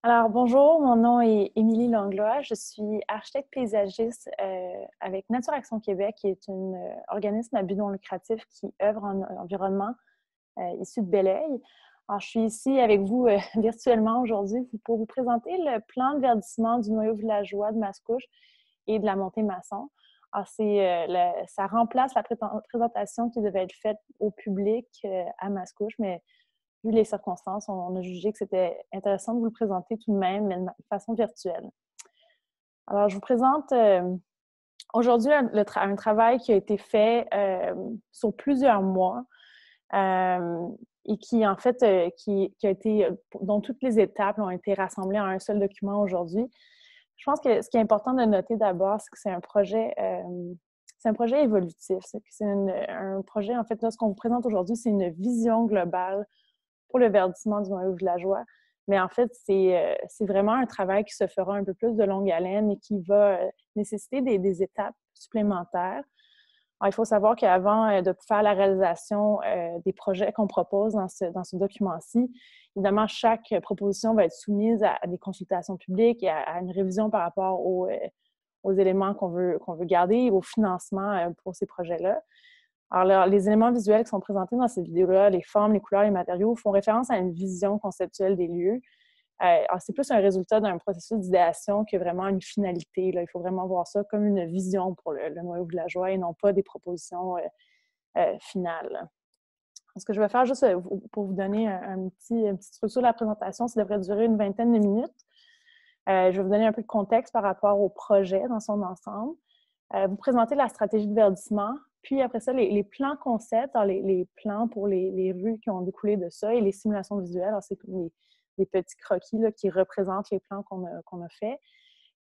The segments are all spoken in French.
Alors, bonjour, mon nom est Émilie Langlois. Je suis architecte paysagiste avec Nature Action Québec, qui est un organisme à but non lucratif qui œuvre en environnement issu de Belleuil. Alors, je suis ici avec vous virtuellement aujourd'hui pour vous présenter le plan de verdissement du noyau villageois de Mascouche et de la montée Masson. Alors, ça remplace la présentation qui devait être faite au public à Mascouche, mais vu les circonstances, on a jugé que c'était intéressant de vous le présenter tout de même, mais de façon virtuelle. Alors, je vous présente aujourd'hui un travail qui a été fait sur plusieurs mois et qui, en fait, qui a été, dont toutes les étapes ont été rassemblées en un seul document aujourd'hui. Je pense que ce qui est important de noter d'abord, c'est que c'est un projet évolutif. C'est un projet, en fait, là, ce qu'on vous présente aujourd'hui, c'est une vision globale pour le verdissement du noyau villageois. Mais en fait, c'est vraiment un travail qui se fera un peu plus de longue haleine et qui va nécessiter des étapes supplémentaires. Alors, il faut savoir qu'avant de faire la réalisation des projets qu'on propose dans ce document-ci, évidemment, chaque proposition va être soumise à des consultations publiques et à une révision par rapport aux éléments qu'on veut garder et au financement pour ces projets-là. Alors, là, les éléments visuels qui sont présentés dans cette vidéo-là, les formes, les couleurs, les matériaux, font référence à une vision conceptuelle des lieux. Alors, c'est plus un résultat d'un processus d'idéation que vraiment une finalité. Là. Il faut vraiment voir ça comme une vision pour le noyau villageois et non pas des propositions finales. Ce que je vais faire juste pour vous donner une petite structure de la présentation, ça devrait durer une vingtaine de minutes. Je vais vous donner un peu de contexte par rapport au projet dans son ensemble. Vous présenter la stratégie de verdissement, puis après ça, les plans concepts, les plans pour les rues qui ont découlé de ça et les simulations visuelles. Alors, c'est des petits croquis là, qui représentent les plans qu'on a faits.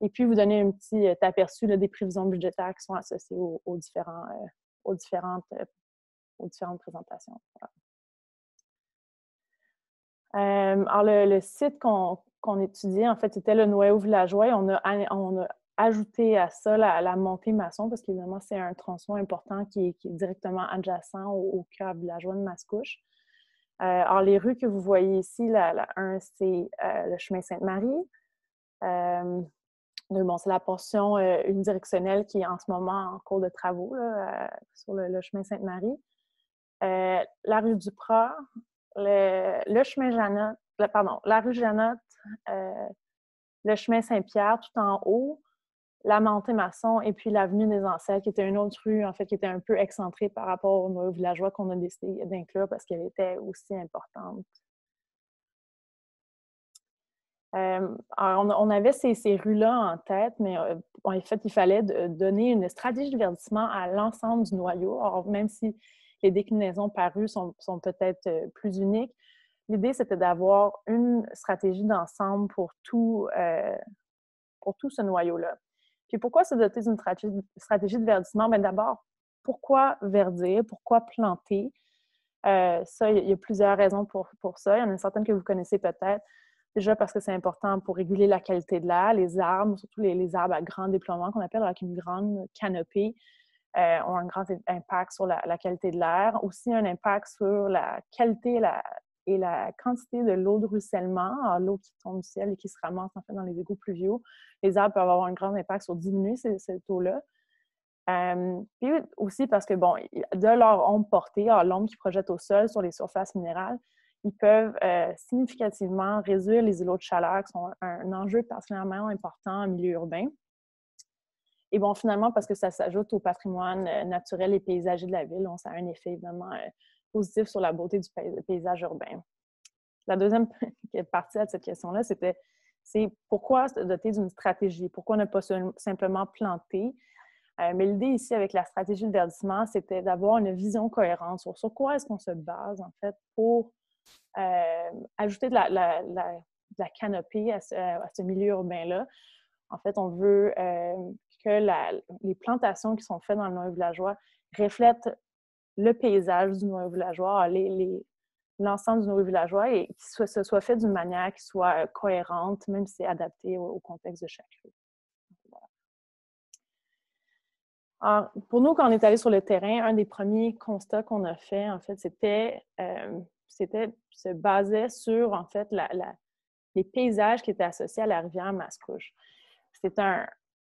Et puis, vous donner un petit aperçu là, des prévisions budgétaires qui sont associées aux différentes présentations. Voilà. Alors, le site qu'on étudiait, en fait, c'était le noyau villageois et on a ajouté à ça la montée Masson parce qu'évidemment, c'est un tronçon important qui est directement adjacent au cœur villageois de Mascouche. Alors, les rues que vous voyez ici, la 1, c'est le chemin Sainte-Marie. Bon, c'est la portion unidirectionnelle qui est en ce moment en cours de travaux là, sur le chemin Sainte-Marie. La rue du Prat, le chemin Janotte, la rue Janotte, le chemin Saint-Pierre tout en haut, la montée Masson et puis l'avenue des Ancêtres, qui était une autre rue, en fait, qui était un peu excentrée par rapport au noyau villageois qu'on a décidé d'inclure parce qu'elle était aussi importante. Alors on avait ces rues-là en tête, mais en fait, il fallait donner une stratégie de verdissement à l'ensemble du noyau. Alors, même si les déclinaisons par rue sont peut-être plus uniques, l'idée, c'était d'avoir une stratégie d'ensemble pour tout ce noyau-là. Puis pourquoi se doter d'une stratégie de verdissement? Bien, d'abord, pourquoi verdir? Pourquoi planter? Ça, il y a plusieurs raisons pour ça. Il y en a certaines que vous connaissez peut-être. Déjà parce que c'est important pour réguler la qualité de l'air. Les arbres, surtout les arbres à grand déploiement qu'on appelle avec une grande canopée, ont un grand impact sur la qualité de l'air. Aussi un impact sur la qualité et la quantité de l'eau de ruissellement, l'eau qui tombe du ciel et qui se ramasse en fait dans les égouts pluviaux. Les arbres peuvent avoir un grand impact sur diminuer cette eau-là. Puis aussi parce que, bon, de leur ombre portée, l'ombre qui projette au sol sur les surfaces minérales, ils peuvent significativement réduire les îlots de chaleur qui sont un enjeu particulièrement important en milieu urbain. Et bon, finalement, parce que ça s'ajoute au patrimoine naturel et paysager de la ville, ça a un effet évidemment positif sur la beauté du paysage urbain. La deuxième partie de cette question-là, c'est pourquoi se doter d'une stratégie? Pourquoi ne pas simplement planter? Mais l'idée ici avec la stratégie de verdissement, c'était d'avoir une vision cohérente sur quoi est-ce qu'on se base en fait pour ajouter de la canopée à ce milieu urbain-là. En fait, on veut que les plantations qui sont faites dans le noyau villageois reflètent le paysage du noyau villageois, l'ensemble du noyau villageois et que ce soit fait d'une manière qui soit cohérente, même si c'est adapté au contexte de chaque rue. Voilà. Alors, pour nous, quand on est allé sur le terrain, un des premiers constats qu'on a fait, en fait, se basait sur, en fait, les paysages qui étaient associés à la rivière Mascouche. C'est un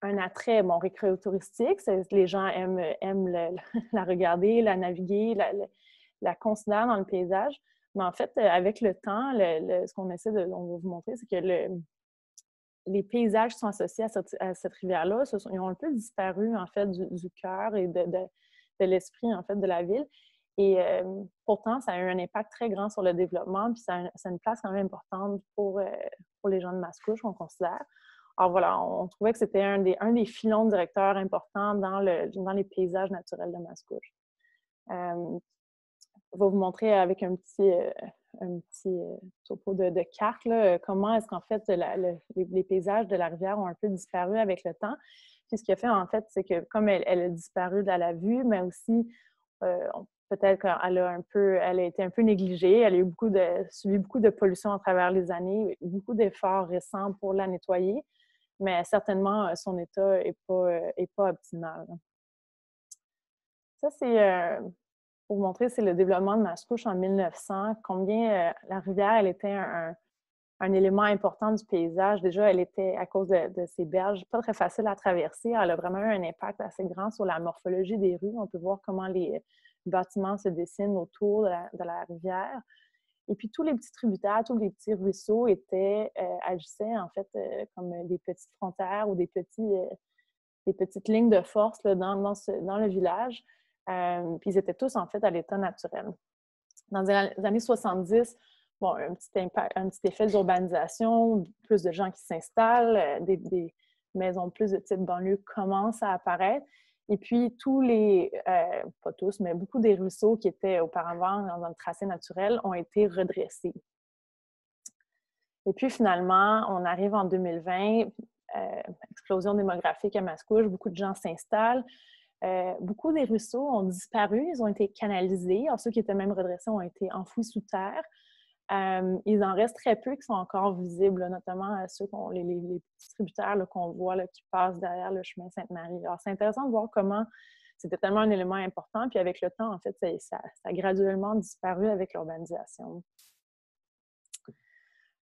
attrait, bon, récréo-touristique. Les gens aiment la regarder, la naviguer, la considèrent dans le paysage. Mais en fait, avec le temps, ce qu'on on va vous montrer, c'est que les paysages qui sont associés à cette rivière-là, ils ont un peu disparu, en fait, du cœur et de l'esprit, en fait, de la ville. Et pourtant, ça a eu un impact très grand sur le développement, puis ça a une place quand même importante pour les gens de Mascouche, on considère. Alors voilà, on trouvait que c'était un des filons directeurs importants dans les paysages naturels de Mascouche. Je vais vous montrer avec un petit topo de carte, là, comment est-ce qu'en fait les paysages de la rivière ont un peu disparu avec le temps. Puis ce qui a fait, en fait, c'est que comme elle a disparu de la vue, mais aussi peut-être qu'elle a été un peu négligée. Elle a subi beaucoup de pollution à travers les années, beaucoup d'efforts récents pour la nettoyer, mais certainement son état n'est pas optimal. Ça, c'est pour vous montrer, c'est le développement de Mascouche en 1900, combien la rivière, elle était un élément important du paysage. Déjà, elle était, à cause de ses berges, pas très facile à traverser. Elle a vraiment eu un impact assez grand sur la morphologie des rues. On peut voir comment les bâtiments se dessinent autour de la rivière. Et puis, tous les petits tributaires, tous les petits ruisseaux agissaient, en fait, comme des petites frontières ou des petites lignes de force là, dans le village. Puis ils étaient tous, en fait, à l'état naturel. Dans les années 70, bon, un petit effet d'urbanisation, plus de gens qui s'installent, des maisons plus de type banlieue commencent à apparaître. Et puis, pas tous, mais beaucoup des ruisseaux qui étaient auparavant dans un tracé naturel ont été redressés. Et puis, finalement, on arrive en 2020, explosion démographique à Mascouche, beaucoup de gens s'installent. Beaucoup des ruisseaux ont disparu, ils ont été canalisés. Alors, ceux qui étaient même redressés ont été enfouis sous terre. Il en reste très peu qui sont encore visibles, là, notamment les petits tributaires qu'on voit là, qui passent derrière le chemin Sainte-Marie. Alors, c'est intéressant de voir comment c'était tellement un élément important, puis avec le temps, en fait, ça a graduellement disparu avec l'urbanisation.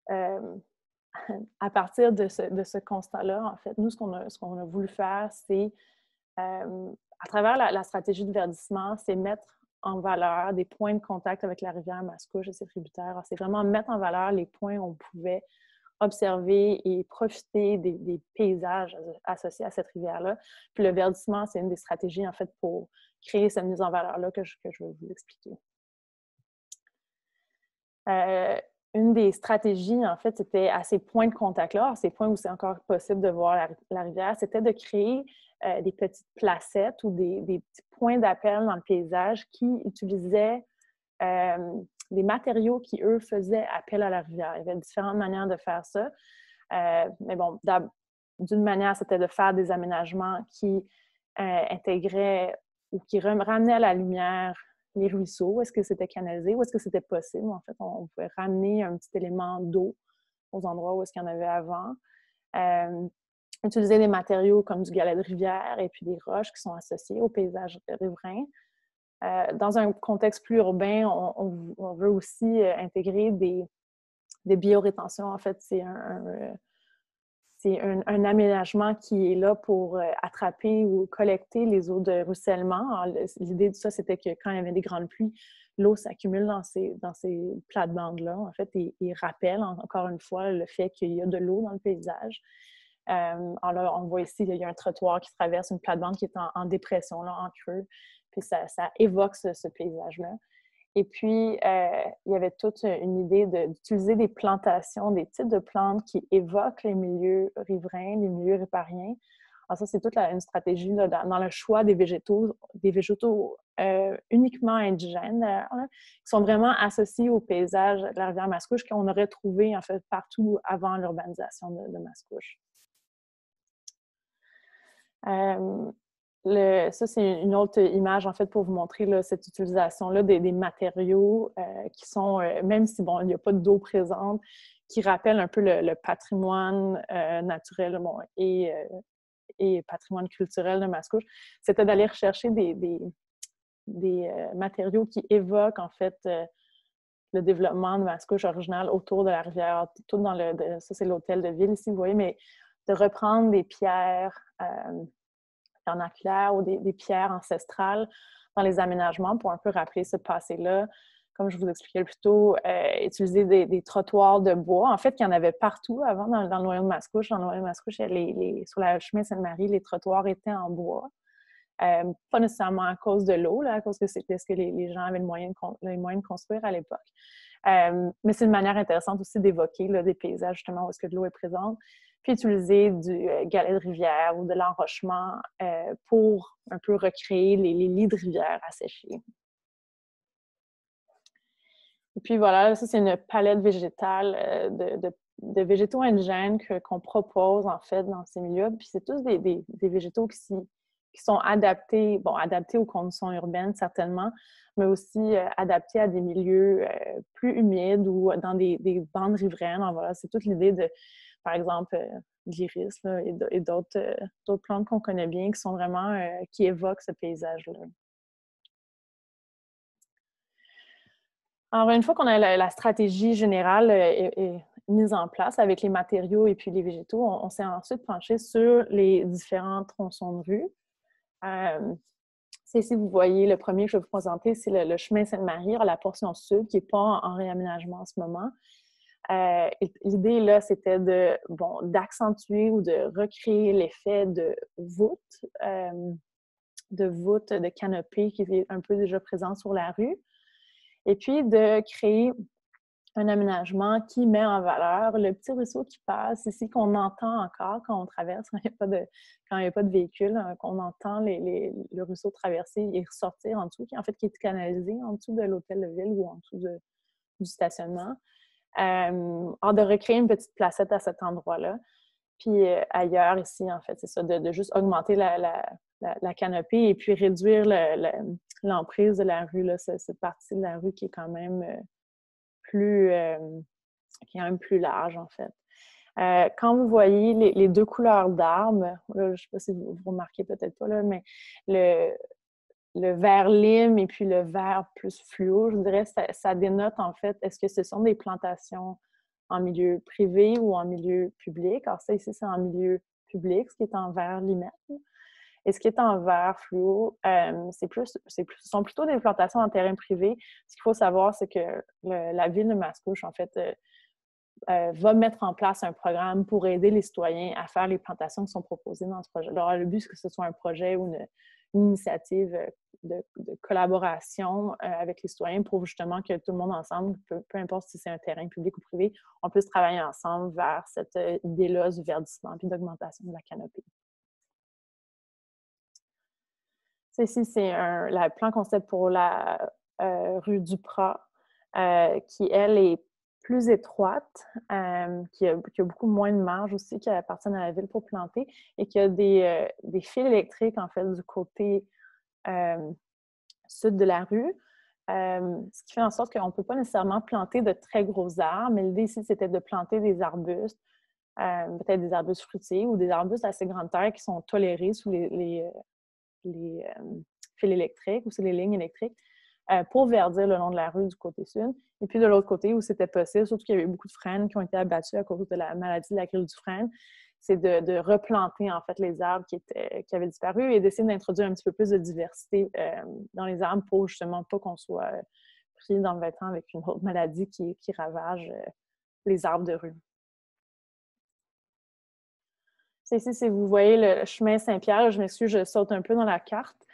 À partir de ce constat-là, en fait, nous, ce qu'on a voulu faire, c'est à travers la stratégie de verdissement, c'est mettre en valeur des points de contact avec la rivière Mascouche et ses tributaires. C'est vraiment mettre en valeur les points où on pouvait observer et profiter des paysages associés à cette rivière-là. Puis le verdissement, c'est une des stratégies, en fait, pour créer cette mise en valeur-là que je vais vous expliquer. Une des stratégies, en fait, c'était à ces points de contact-là, à ces points où c'est encore possible de voir la rivière, c'était de créer des petites placettes ou des petits points d'appel dans le paysage qui utilisaient des matériaux qui, eux, faisaient appel à la rivière. Il y avait différentes manières de faire ça. Mais bon, d'une manière, c'était de faire des aménagements qui intégraient ou qui ramenaient à la lumière les ruisseaux. Est-ce que c'était canalisé ou est-ce que c'était possible? En fait, on pouvait ramener un petit élément d'eau aux endroits où est-ce qu'il y en avait avant. Utiliser des matériaux comme du galet de rivière et puis des roches qui sont associées au paysage riverain. Dans un contexte plus urbain, on veut aussi intégrer des biorétentions. En fait, c'est un aménagement qui est là pour attraper ou collecter les eaux de ruissellement. L'idée de ça, c'était que quand il y avait des grandes pluies, l'eau s'accumule dans ces plates-bandes-là, en fait, et rappelle encore une fois le fait qu'il y a de l'eau dans le paysage. Alors là, on voit ici, il y a un trottoir qui traverse une plate-bande qui est en dépression, là, en creux. Puis ça évoque ce paysage-là. Et puis, il y avait toute une idée d'utiliser des plantations, des types de plantes qui évoquent les milieux riverains, les milieux ripariens. Alors ça, c'est toute une stratégie là, dans le choix des végétaux uniquement indigènes, là, qui sont vraiment associés au paysage de la rivière Mascouche qu'on aurait trouvé en fait partout avant l'urbanisation de Mascouche. Ça, c'est une autre image, en fait, pour vous montrer là, cette utilisation-là des matériaux qui sont, même si, bon, il n'y a pas d'eau présente, qui rappellent un peu le patrimoine naturel et patrimoine culturel de Mascouche. C'était d'aller rechercher des matériaux qui évoquent, en fait, le développement de Mascouche original autour de la rivière, tout dans ça c'est l'hôtel de ville ici, vous voyez, mais de reprendre des pierres vernaculaires ou des pierres ancestrales dans les aménagements pour un peu rappeler ce passé-là. Comme je vous expliquais plus tôt, utiliser des trottoirs de bois. En fait, il y en avait partout avant dans le noyau de Mascouche. Dans le noyau de Mascouche, sur le chemin Sainte-Marie, les trottoirs étaient en bois. Pas nécessairement à cause de l'eau, à cause que c'était ce que les gens avaient les moyens de construire à l'époque. Mais c'est une manière intéressante aussi d'évoquer des paysages justement où est-ce que de l'eau est présente. Puis utiliser du galet de rivière ou de l'enrochement pour un peu recréer les lits de rivière asséchés. Et puis voilà, ça c'est une palette végétale de végétaux indigènes qu'on propose en fait dans ces milieux. Puis c'est tous des végétaux qui sont adaptés aux conditions urbaines certainement, mais aussi adaptés à des milieux plus humides ou dans des bandes riveraines. Alors, voilà, c'est toute l'idée de, par exemple, l'iris et d'autres plantes qu'on connaît bien qui sont vraiment, qui évoquent ce paysage-là. Alors, une fois qu'on a la stratégie générale est mise en place avec les matériaux et puis les végétaux, on s'est ensuite penché sur les différents tronçons de rue. Ici, vous voyez, le premier que je vais vous présenter, c'est le chemin Sainte-Marie, la portion sud, qui n'est pas en réaménagement en ce moment. L'idée, là, c'était d'accentuer ou de recréer l'effet de voûte, de canopée qui est un peu déjà présent sur la rue. Et puis, de créer un aménagement qui met en valeur le petit ruisseau qui passe ici, qu'on entend encore quand on traverse, quand il n'y a pas de véhicule, qu'on entend le ruisseau traverser et ressortir en dessous, qui est canalisé en dessous de l'hôtel de ville ou en dessous du stationnement. De recréer une petite placette à cet endroit-là. Puis ailleurs, ici, en fait, c'est ça, de juste augmenter la canopée et puis réduire l'emprise de la rue, là, cette partie de la rue qui est quand même qui est quand même plus large, en fait. Quand vous voyez les deux couleurs d'arbres, je ne sais pas si vous remarquez peut-être pas, là, mais le vert lime et puis le vert plus fluo, je dirais, ça dénote en fait, est-ce que ce sont des plantations en milieu privé ou en milieu public? Alors ça, ici, c'est en milieu public, ce qui est en vert limette. Et ce qui est en vert fluo, ce sont plutôt des plantations en terrain privé. Ce qu'il faut savoir, c'est que la ville de Mascouche, en fait, va mettre en place un programme pour aider les citoyens à faire les plantations qui sont proposées dans ce projet. Alors, le but, c'est que ce soit un projet ou une initiative de collaboration avec les citoyens pour justement que tout le monde ensemble, peu importe si c'est un terrain public ou privé, on puisse travailler ensemble vers cette idée-là du verdissement puis d'augmentation de la canopée. Ici, c'est le plan concept pour la rue Duprat, qui, elle, est plus étroite, qui a beaucoup moins de marge aussi, qui appartiennent à la ville pour planter, et qui a des fils électriques, en fait, du côté sud de la rue, ce qui fait en sorte qu'on ne peut pas nécessairement planter de très gros arbres, mais l'idée ici, c'était de planter des arbustes, peut-être des arbustes fruitiers ou des arbustes assez grande taille qui sont tolérés sous les fils électriques ou sur les lignes électriques pour verdir le long de la rue du côté sud. Et puis de l'autre côté, où c'était possible, surtout qu'il y avait beaucoup de frênes qui ont été abattus à cause de la maladie de la grille du frêne, c'est de replanter en fait les arbres qui avaient disparu et d'essayer d'introduire un petit peu plus de diversité dans les arbres pour justement pas qu'on soit pris dans le vêtement avec une autre maladie qui ravage les arbres de rue. Ici, si vous voyez le chemin Saint-Pierre, je m'excuse, je saute un peu dans la carte.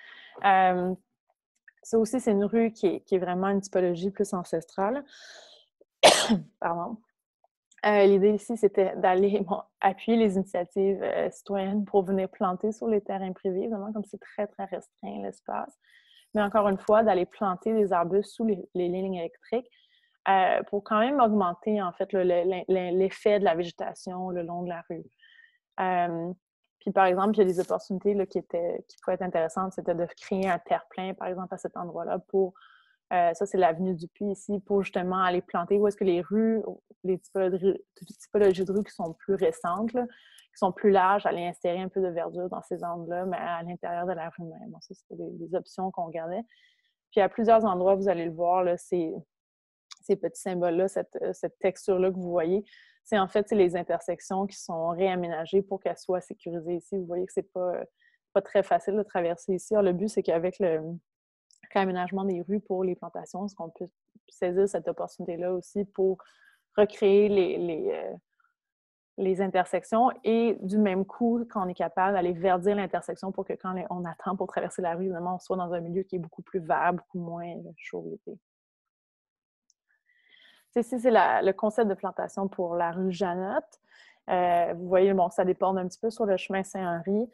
Ça aussi, c'est une rue qui est vraiment une typologie plus ancestrale. Pardon. L'idée ici, c'était d'aller appuyer les initiatives citoyennes pour venir planter sur les terrains privés, vraiment comme c'est très, très restreint l'espace. Mais encore une fois, d'aller planter des arbustes sous les lignes électriques pour quand même augmenter, en fait, l'effet de la végétation le long de la rue. Puis, par exemple, il y a des opportunités là, qui pourraient être intéressantes, c'était de créer un terre-plein, par exemple, à cet endroit-là pour, ça c'est l'avenue du Puy ici, pour justement aller planter où est-ce que les rues, les typologies de rues qui sont plus récentes, là, qui sont plus larges, aller insérer un peu de verdure dans ces angles-là, mais à l'intérieur de la rue même. Bon, ça, c'était des options qu'on gardait. Puis, à plusieurs endroits, vous allez le voir, là, c'est ces petits symboles-là, cette texture-là que vous voyez, c'est en fait les intersections qui sont réaménagées pour qu'elles soient sécurisées ici. Vous voyez que c'est pas très facile de traverser ici. Alors, le but, c'est qu'avec le réaménagement des rues pour les plantations, est-ce qu'on peut saisir cette opportunité-là aussi pour recréer les intersections et du même coup, quand on est capable d'aller verdir l'intersection pour que quand on attend pour traverser la rue, évidemment, on soit dans un milieu qui est beaucoup plus vert, beaucoup moins chaud l'été. Ici, c'est le concept de plantation pour la rue Jeannotte. Vous voyez, bon, ça dépend un petit peu sur le chemin Saint-Henri.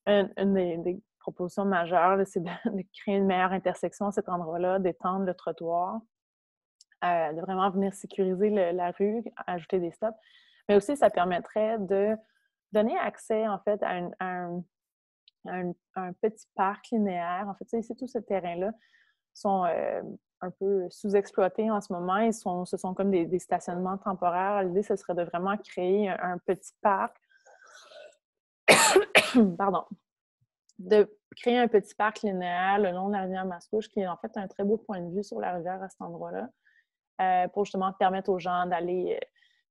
Une des propositions majeures, c'est de créer une meilleure intersection à cet endroit-là, d'étendre le trottoir, de vraiment venir sécuriser la rue, ajouter des stops. Mais aussi, ça permettrait de donner accès, en fait, à un petit parc linéaire. En fait, ici, tout ce terrain-là sont un peu sous-exploités en ce moment. Ce sont comme des stationnements temporaires. L'idée, ce serait de vraiment créer un petit parc. Pardon. De créer un petit parc linéaire le long de la rivière Mascouche, qui est en fait un très beau point de vue sur la rivière à cet endroit-là, pour justement permettre aux gens d'aller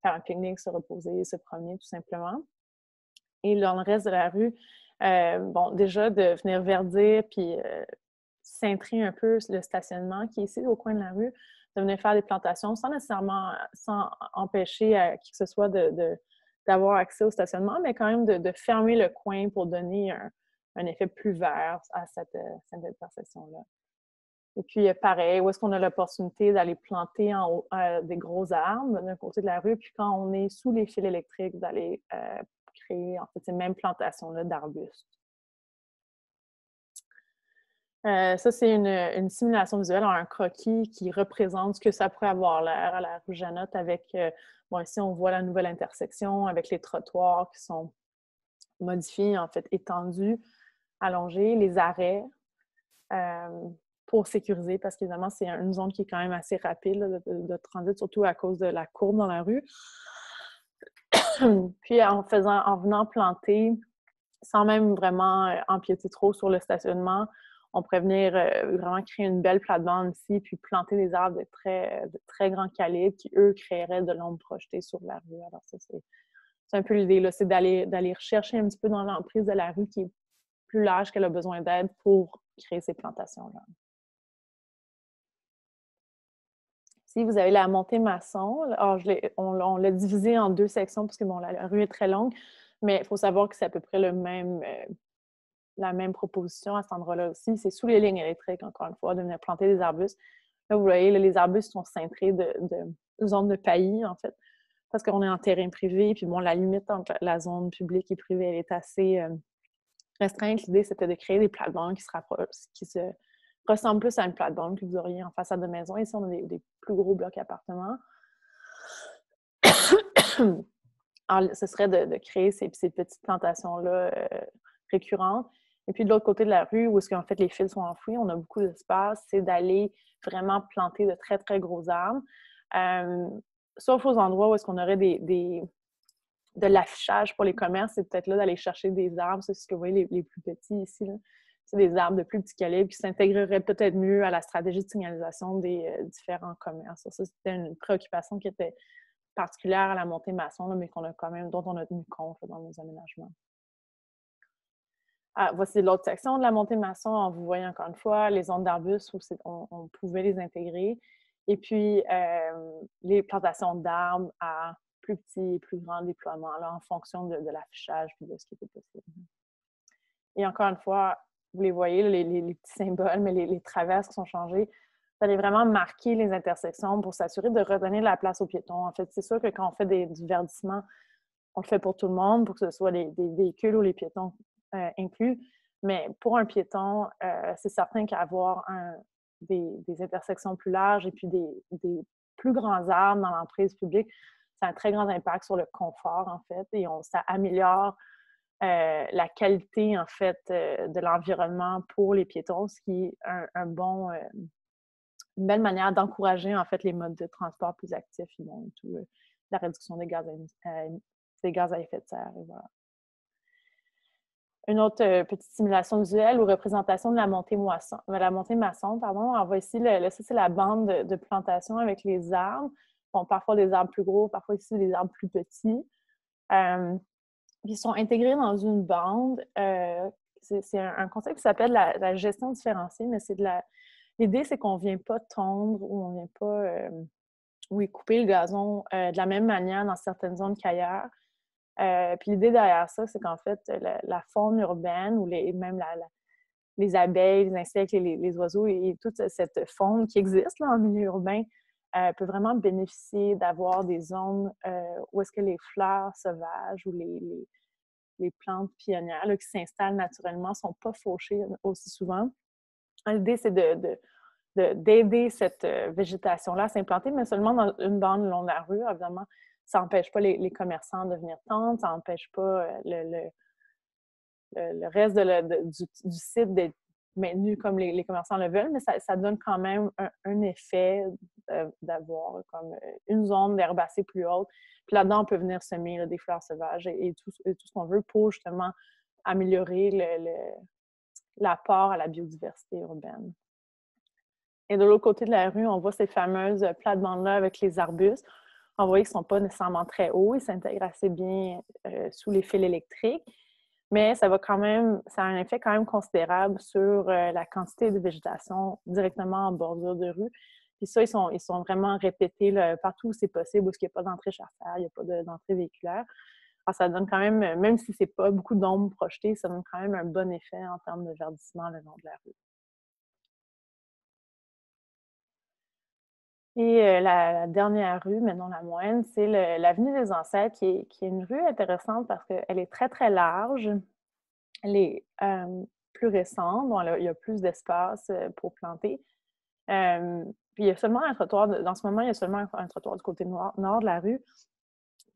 faire un pique-nique, se reposer, se promener tout simplement. Et dans le reste de la rue, bon, déjà de venir verdir puis cintrer un peu le stationnement qui est ici au coin de la rue, de venir faire des plantations sans empêcher qui que ce soit d'avoir accès au stationnement, mais quand même de fermer le coin pour donner un effet plus vert à cette intersection-là. Et puis, pareil, où est-ce qu'on a l'opportunité d'aller planter en haut, des gros arbres d'un côté de la rue, puis quand on est sous les fils électriques, d'aller créer, en fait, ces mêmes plantations-là d'arbustes. Ça, c'est une simulation visuelle, un croquis qui représente ce que ça pourrait avoir l'air à la rue Jeannotte avec, bon, ici, on voit la nouvelle intersection avec les trottoirs qui sont modifiés, en fait, étendus, allongés, les arrêts pour sécuriser, parce qu'évidemment, c'est une zone qui est quand même assez rapide là, de transit, surtout à cause de la courbe dans la rue. Puis, en venant planter, sans même vraiment empiéter trop sur le stationnement, on pourrait venir vraiment créer une belle plate-bande ici, puis planter des arbres de très grand calibre qui, eux, créeraient de l'ombre projetée sur la rue. Alors ça, c'est un peu l'idée, là, c'est d'aller rechercher un petit peu dans l'emprise de la rue qui est plus large qu'elle a besoin d'aide pour créer ces plantations-là. Ici, vous avez la montée Masson. Alors, on l'a divisé en deux sections parce que bon, la rue est très longue, mais il faut savoir que c'est à peu près la même proposition à cet endroit-là aussi. C'est sous les lignes électriques, encore une fois, de venir planter des arbustes. Là, vous voyez, là, les arbustes sont cintrés de zones de paillis, en fait, parce qu'on est en terrain privé. Puis bon, la limite entre la zone publique et privée, elle est assez restreinte. L'idée, c'était de créer des plates-bandes qui se ressemblent plus à une plate-bande que vous auriez en façade de maison. Ici, on a des plus gros blocs appartements. Alors, ce serait de créer ces petites plantations-là récurrentes. Et puis, de l'autre côté de la rue, où est-ce qu'en fait les fils sont enfouis, on a beaucoup d'espace, c'est d'aller vraiment planter de très, très gros arbres. Sauf aux endroits où est-ce qu'on aurait de l'affichage pour les commerces, c'est peut-être là d'aller chercher des arbres. C'est ce que vous voyez les plus petits ici, là. C'est des arbres de plus petit calibre qui s'intégreraient peut-être mieux à la stratégie de signalisation des différents commerces. Ça, c'était une préoccupation qui était particulière à la montée Masson, là, mais dont on a tenu compte là, dans nos aménagements. Voici l'autre section de la montée Masson. Vous voyez encore une fois les zones d'arbustes où on pouvait les intégrer. Et puis, les plantations d'arbres à plus petit et plus grand déploiement là, en fonction de l'affichage et de ce qui était possible. Et encore une fois, vous les voyez, les petits symboles, mais les traverses qui sont changées. Vous allez vraiment marquer les intersections pour s'assurer de redonner de la place aux piétons. En fait, c'est sûr que quand on fait du verdissement, on le fait pour tout le monde, pour que ce soit des véhicules ou les piétons inclus. Mais pour un piéton, c'est certain qu'avoir des intersections plus larges et puis des plus grands arbres dans l'emprise publique, ça a un très grand impact sur le confort, en fait, et ça améliore la qualité, en fait, de l'environnement pour les piétons, ce qui est une belle manière d'encourager, en fait, les modes de transport plus actifs et tout, la réduction des gaz à effet de serre. Et voilà. une autre petite simulation visuelle ou représentation de la montée maçon, pardon. On voit ici, ça c'est la bande de plantation avec les arbres. Bon, parfois des arbres plus gros, parfois ici des arbres plus petits. Ils sont intégrés dans une bande. C'est un concept qui s'appelle la gestion différenciée, mais c'est l'idée, c'est qu'on ne vient pas tondre ou on ne vient pas couper le gazon de la même manière dans certaines zones qu'ailleurs. Puis l'idée derrière ça, c'est qu'en fait, la faune urbaine ou même les abeilles, les insectes, les oiseaux et toute cette faune qui existe là, en milieu urbain peut vraiment bénéficier d'avoir des zones où est-ce que les fleurs sauvages ou les plantes pionnières là, qui s'installent naturellement ne sont pas fauchées aussi souvent. L'idée, c'est d'aider cette végétation-là à s'implanter, mais seulement dans une bande le long de la rue. Évidemment, ça n'empêche pas les commerçants de venir tendre, ça n'empêche pas le reste du site d'être maintenu comme les commerçants le veulent, mais ça donne quand même un effet d'avoir comme une zone d'herbacées plus haute. Puis là-dedans, on peut venir semer là, des fleurs sauvages et tout ce qu'on veut pour justement améliorer l'apport à la biodiversité urbaine. Et de l'autre côté de la rue, on voit ces fameuses plates-bandes-là avec les arbustes. On voit qu'ils ne sont pas nécessairement très hauts, ils s'intègrent assez bien sous les fils électriques, mais ça a un effet quand même considérable sur la quantité de végétation directement en bordure de rue. Puis ça, ils sont vraiment répétés là, partout où c'est possible, où il n'y a pas d'entrée charretière, il n'y a pas d'entrée véhiculaire. Alors, ça donne quand même si ce n'est pas beaucoup d'ombre projetée, ça donne quand même un bon effet en termes de verdissement le long de la rue. Et la dernière rue, mais non la moindre, c'est l'avenue des Ancêtres, qui est une rue intéressante parce qu'elle est très, très large. Elle est plus récente, bon, il y a plus d'espace pour planter. Puis il y a seulement un trottoir, dans ce moment, il y a seulement un trottoir du côté nord de la rue.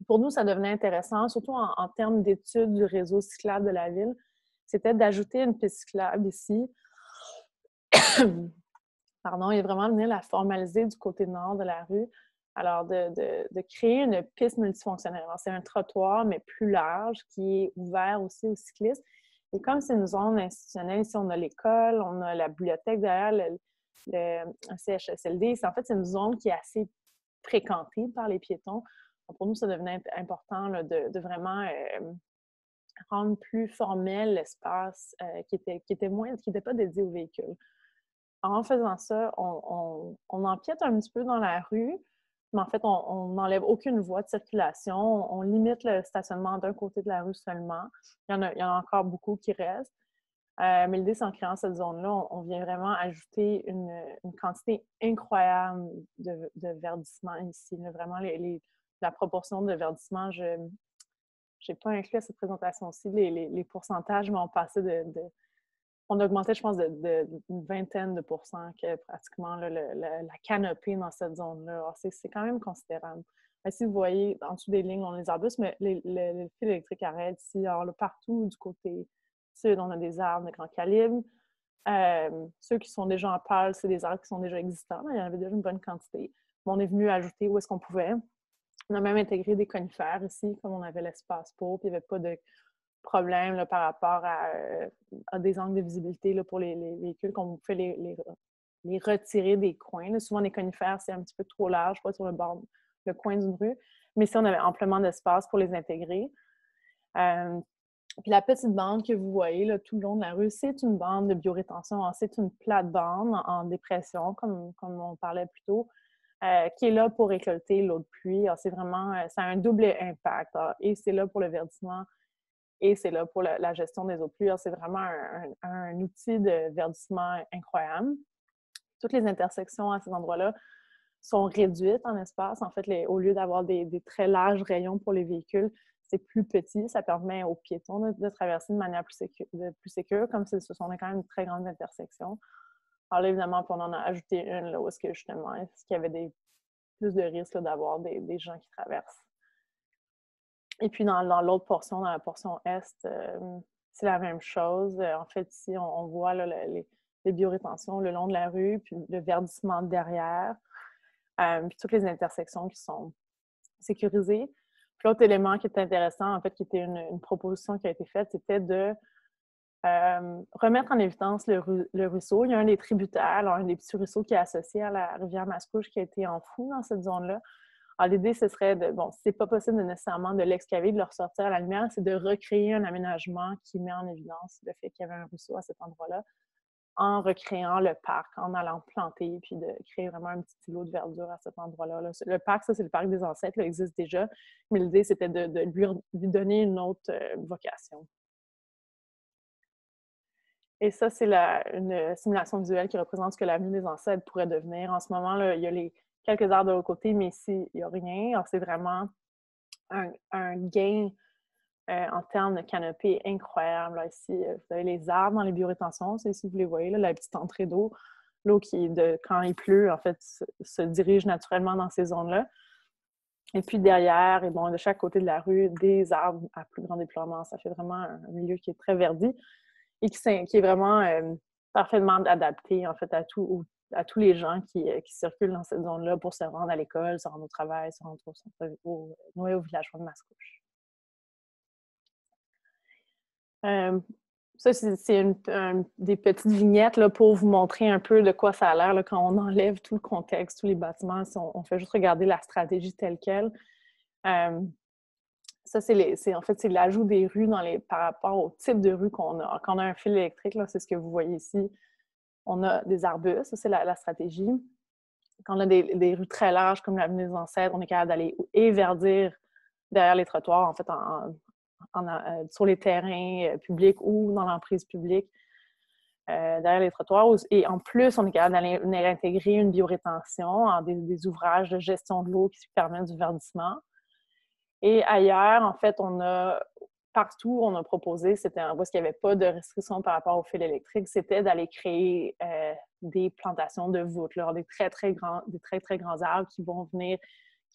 Pour nous, ça devenait intéressant, surtout en termes d'études du réseau cyclable de la ville, c'était d'ajouter une piste cyclable ici. Pardon, et vraiment venir la formaliser du côté nord de la rue. Alors, de créer une piste multifonctionnelle. C'est un trottoir, mais plus large, qui est ouvert aussi aux cyclistes. Et comme c'est une zone institutionnelle, ici, on a l'école, on a la bibliothèque derrière, le CHSLD. En fait, c'est une zone qui est assez fréquentée par les piétons. Donc, pour nous, ça devenait important là, de vraiment rendre plus formel l'espace qui était pas dédié aux véhicules. En faisant ça, on empiète un petit peu dans la rue, mais en fait, on n'enlève aucune voie de circulation. On limite le stationnement d'un côté de la rue seulement. Il y en a encore beaucoup qui restent. Mais l'idée, c'est en créant cette zone-là, on vient vraiment ajouter une quantité incroyable de verdissement ici. Là, vraiment, la proportion de verdissement, je n'ai pas inclus à cette présentation-ci les pourcentages, mais on passait on augmentait, je pense, d'une vingtaine de pourcents que pratiquement là, la canopée dans cette zone-là. C'est quand même considérable. Mais si vous voyez, en dessous des lignes, on a les arbustes, mais les fils électriques arrêtent ici. Alors là, partout du côté sud, on a des arbres de grand calibre. Ceux qui sont déjà en pâle, c'est des arbres qui sont déjà existants. Il y en avait déjà une bonne quantité. On est venu ajouter où est-ce qu'on pouvait. On a même intégré des conifères ici, comme on avait l'espace pour, puis il n'y avait pas de problème là, par rapport à des angles de visibilité là, pour les véhicules, qu'on fait les retirer des coins. Là. Souvent, les conifères, c'est un petit peu trop large, pas sur le coin d'une rue. Mais ici, on avait amplement d'espace pour les intégrer. Puis la petite bande que vous voyez là, tout le long de la rue, c'est une bande de biorétention. C'est une plate-bande en dépression, comme on parlait plus tôt, qui est là pour récolter l'eau de pluie. C'est vraiment, ça a un double impact. Et c'est là pour le verdissement et c'est là pour la gestion des eaux de pluie. C'est vraiment un outil de verdissement incroyable. Toutes les intersections à ces endroits-là sont réduites en espace. En fait, au lieu d'avoir des très larges rayons pour les véhicules, c'est plus petit. Ça permet aux piétons de traverser de manière plus sécure, comme ce sont quand même de très grandes intersections. Alors là, évidemment, on en a ajouté une là, où est-ce que justement, est-ce qu'il y avait plus de risques d'avoir des gens qui traversent. Et puis, dans l'autre portion, dans la portion est, c'est la même chose. En fait, ici, on voit là, les biorétentions le long de la rue, puis le verdissement derrière, puis toutes les intersections qui sont sécurisées. Puis l'autre élément qui est intéressant, en fait, qui était une proposition qui a été faite, c'était de Remettre en évidence le ruisseau. Il y a un des tributaires, alors un des petits ruisseaux qui est associé à la rivière Mascouche qui a été enfoui dans cette zone-là. Alors, l'idée, ce serait de, bon, c'est pas possible nécessairement de l'excaver, de le ressortir à la lumière, c'est de recréer un aménagement qui met en évidence le fait qu'il y avait un ruisseau à cet endroit-là, en recréant le parc, en allant planter, puis de créer vraiment un petit îlot de verdure à cet endroit-là. Le parc, ça, c'est le parc des ancêtres, là, existe déjà, mais l'idée, c'était de lui donner une autre vocation. Et ça, c'est une simulation visuelle qui représente ce que l'avenue des ancêtres pourrait devenir. En ce moment, là, il y a quelques arbres de l'autre côté, mais ici, il n'y a rien. Alors, c'est vraiment un gain en termes de canopée incroyable. Là, ici, vous avez les arbres dans les biorétentions. C'est ici, vous les voyez, là, la petite entrée d'eau. L'eau qui, quand il pleut, en fait, se dirige naturellement dans ces zones-là. Et puis derrière, et bon, de chaque côté de la rue, des arbres à plus grand déploiement. Ça fait vraiment un milieu qui est très verdi et qui est vraiment parfaitement adapté, en fait, à tous les gens qui circulent dans cette zone-là pour se rendre à l'école, se rendre au travail, se rendre au noyau villageois de Mascouche. Ça, c'est des petites vignettes là, pour vous montrer un peu de quoi ça a l'air quand on enlève tout le contexte, tous les bâtiments, si on fait juste regarder la stratégie telle quelle. Ça, en fait, c'est l'ajout des rues par rapport au type de rue qu'on a. Quand on a un fil électrique, c'est ce que vous voyez ici. On a des arbustes, ça, c'est la stratégie. Quand on a des rues très larges, comme l'avenue des Ancêtres, on est capable d'aller éverdir derrière les trottoirs, en fait, sur les terrains publics ou dans l'emprise publique, derrière les trottoirs. Et en plus, on est capable d'aller intégrer une biorétention, des ouvrages de gestion de l'eau qui permettent du verdissement. Et ailleurs, en fait, partout, on a proposé, c'était un endroit où il n'y avait pas de restrictions par rapport au fil électrique, c'était d'aller créer des plantations de voûtes, des très, très grands arbres qui vont venir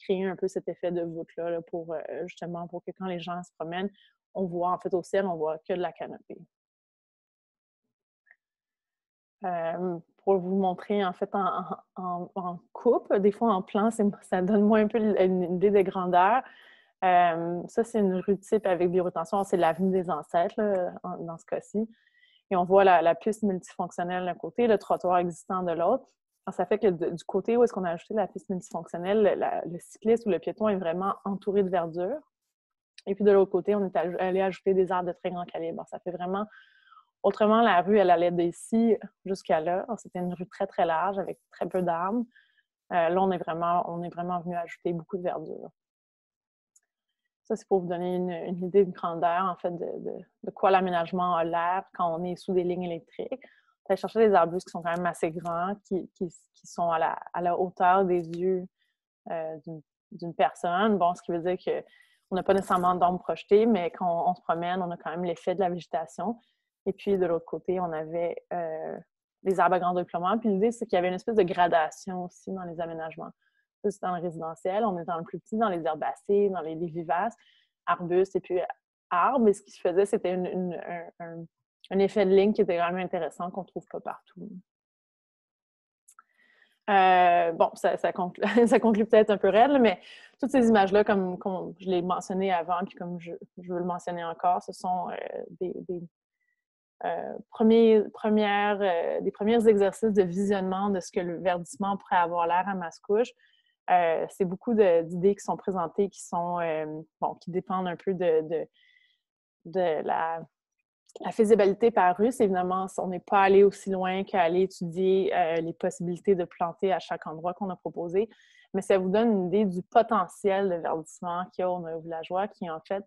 créer un peu cet effet de voûte-là, justement, pour que quand les gens se promènent, on voit, en fait, au ciel, on voit que de la canopée. Pour vous montrer, en fait, en coupe, des fois en plan, ça donne moins un peu une idée de grandeur. Ça, c'est une rue type avec biorétention. C'est l'avenue des Ancêtres, là, dans ce cas-ci. Et on voit la piste multifonctionnelle d'un côté, le trottoir existant de l'autre. Ça fait que du côté où est-ce qu'on a ajouté la piste multifonctionnelle, le cycliste ou le piéton est vraiment entouré de verdure. Et puis de l'autre côté, on est allé ajouter des arbres de très grand calibre. Ça fait vraiment... Autrement, la rue, elle allait d'ici jusqu'à là. C'était une rue très, très large avec très peu d'arbres. Là, on est vraiment venu ajouter beaucoup de verdure. Ça, c'est pour vous donner une idée de grandeur, en fait, de quoi l'aménagement a l'air quand on est sous des lignes électriques. On va chercher des arbustes qui sont quand même assez grands, qui sont à la hauteur des yeux d'une personne. Bon, ce qui veut dire qu'on n'a pas nécessairement d'ombre projetée, mais quand on se promène, on a quand même l'effet de la végétation. Et puis, de l'autre côté, on avait des arbres à grand déploiement. Puis l'idée, c'est qu'il y avait une espèce de gradation aussi dans les aménagements. Ça, c'est dans le résidentiel. On est dans le plus petit, dans les herbacées, dans les vivaces, arbustes et puis arbres. Et ce qui se faisait, c'était un effet de ligne qui était vraiment intéressant, qu'on ne trouve pas partout. Bon, ça conclut peut-être un peu raide, mais toutes ces images-là, comme je l'ai mentionné avant, puis comme je veux le mentionner encore, ce sont des premiers exercices de visionnement de ce que le verdissement pourrait avoir l'air à Mascouche. C'est beaucoup d'idées qui sont présentées, qui dépendent un peu de la faisabilité par rue. C'est évidemment, on n'est pas allé aussi loin qu'aller étudier les possibilités de planter à chaque endroit qu'on a proposé, mais ça vous donne une idée du potentiel de verdissement qu'il y a au noyau villageois, qui est en fait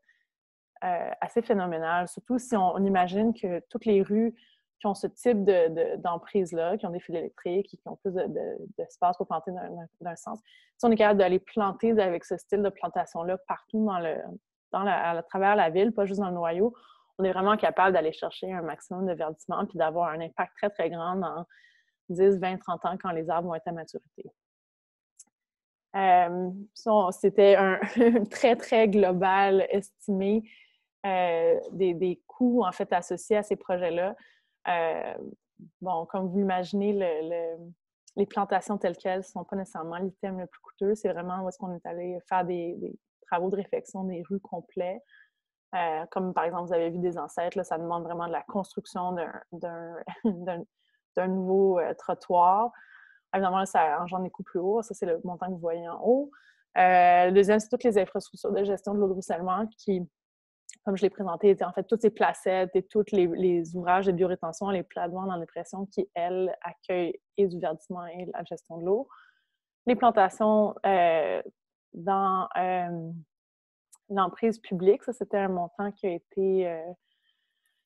assez phénoménal, surtout si on imagine que toutes les rues qui ont ce type d'emprise-là, qui ont des fils électriques et qui ont plus d'espace pour planter d'un sens, si on est capable d'aller planter avec ce style de plantation-là partout à travers la ville, pas juste dans le noyau, on est vraiment capable d'aller chercher un maximum de verdissement puis d'avoir un impact très, très grand dans 10, 20, 30 ans quand les arbres vont être à maturité. C'était un très, très global estimé des coûts, en fait, associés à ces projets-là. Bon, comme vous l'imaginez, les plantations telles quelles ne sont pas nécessairement l'item le plus coûteux. C'est vraiment où est-ce qu'on est allé faire des travaux de réfection des rues complets. Comme par exemple, vous avez vu des ancêtres, là, ça demande vraiment de la construction d'un nouveau trottoir. Évidemment, là, ça engendre des coûts plus hauts. Ça, c'est le montant que vous voyez en haut. Le deuxième, c'est toutes les infrastructures de gestion de l'eau de ruissellement qui, comme je l'ai présenté, étaient en fait toutes ces placettes et tous les ouvrages de biorétention, les plates-bandes dans l'impression qui, elles, accueillent et du verdissement et la gestion de l'eau. Les plantations dans l'emprise publique, ça, c'était un montant qui a été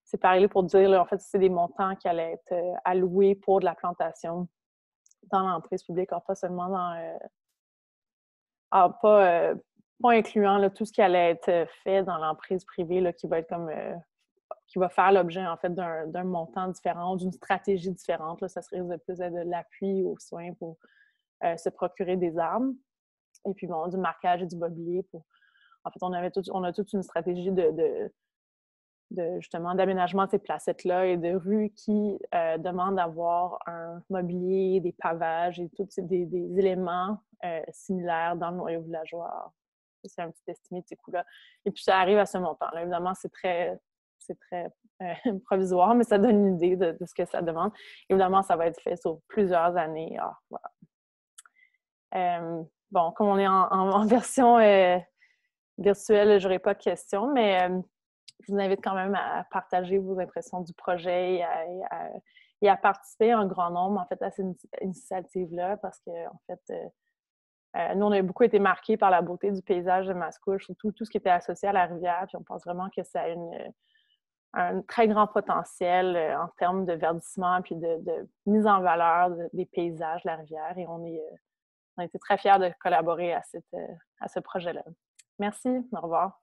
séparé pour dire, là, en fait, c'est des montants qui allaient être alloués pour de la plantation dans l'emprise publique, pas seulement dans... pas incluant là, tout ce qui allait être fait dans l'emprise privée, là, qui va être comme... qui va faire l'objet, en fait, d'un montant différent, d'une stratégie différente. Là, ça serait de plus de l'appui aux soins pour se procurer des armes. Et puis, bon, du marquage et du mobilier pour... En fait, on a toute une stratégie justement d'aménagement de ces placettes-là et de rues qui demandent d'avoir un mobilier, des pavages et tous des éléments similaires dans le noyau villageois. C'est un petit estimé de ces coûts-là. Et puis, ça arrive à ce montant-là. Évidemment, c'est très provisoire, mais ça donne une idée de ce que ça demande. Évidemment, ça va être fait sur plusieurs années. Voilà. Bon, comme on est en version virtuelle, je n'aurai pas de questions, mais je vous invite quand même à partager vos impressions du projet et à participer en grand nombre, en fait, à cette initiative-là, parce que, en fait, nous, on a beaucoup été marqués par la beauté du paysage de Mascouche, surtout tout ce qui était associé à la rivière, puis on pense vraiment que ça a un très grand potentiel en termes de verdissement puis de mise en valeur des paysages de la rivière, et on a été très fiers de collaborer à ce projet-là. Merci, au revoir.